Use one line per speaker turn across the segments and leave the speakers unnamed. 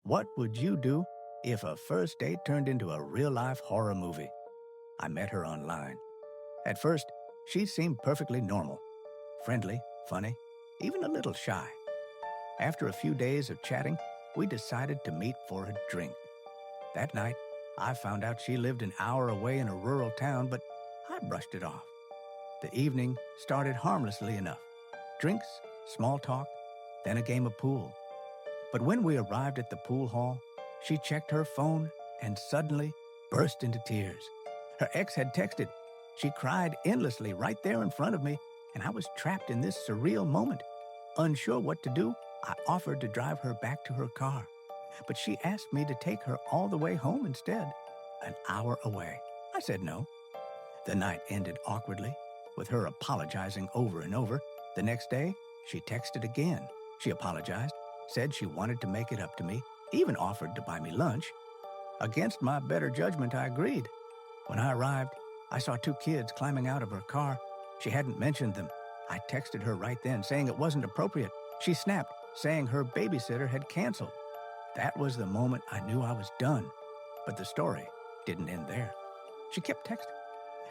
What would you do if a first date turned into a real-life horror movie? I met her online. At first, she seemed perfectly normal, friendly, funny, even a little shy. After a few days of chatting, we decided to meet for a drink. That night, I found out she lived an hour away in a rural town, but I brushed it off. The evening started harmlessly enough. Drinks, small talk, then a game of pool. But when we arrived at the pool hall, she checked her phone and suddenly burst into tears. Her ex had texted. She cried endlessly right there in front of me, and I was trapped in this surreal moment. Unsure what to do, I offered to drive her back to her car. But she asked me to take her all the way home instead, an hour away. I said no. The night ended awkwardly, with her apologizing over and over. The next day, she texted again. She apologized, said she wanted to make it up to me, even offered to buy me lunch. Against my better judgment, I agreed. When I arrived, I saw two kids climbing out of her car. She hadn't mentioned them. I texted her right then, saying it wasn't appropriate. She snapped, saying her babysitter had canceled. That was the moment I knew I was done. But the story didn't end there. She kept texting.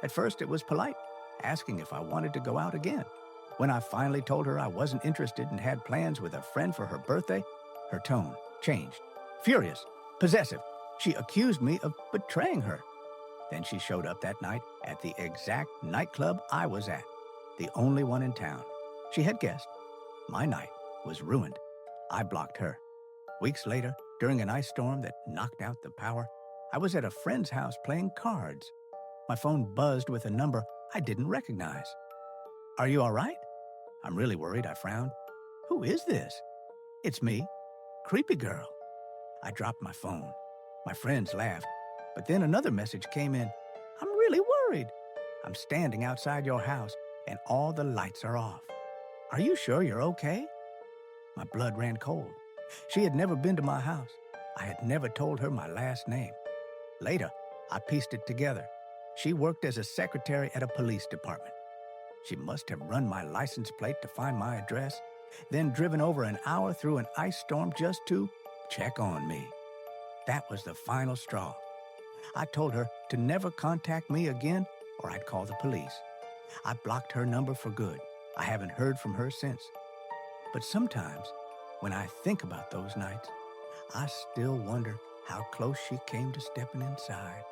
At first, it was polite, asking if I wanted to go out again. When I finally told her I wasn't interested and had plans with a friend for her birthday, her tone changed. Furious, possessive, she accused me of betraying her. Then she showed up that night at the exact nightclub I was at, the only one in town. She had guessed. My night was ruined. I blocked her. Weeks later, during an ice storm that knocked out the power, I was at a friend's house playing cards. My phone buzzed with a number I didn't recognize. Are you all right? I'm really worried, I frowned. Who is this? It's me, creepy girl. I dropped my phone. My friends laughed, but then another message came in. I'm really worried. I'm standing outside your house and all the lights are off. Are you sure you're okay? My blood ran cold. She had never been to my house. I had never told her my last name. Later, I pieced it together. She worked as a secretary at a police department. She must have run my license plate to find my address, then driven over an hour through an ice storm just to check on me. That was the final straw. I told her to never contact me again or I'd call the police. I blocked her number for good. I haven't heard from her since. But sometimes, when I think about those nights, I still wonder how close she came to stepping inside.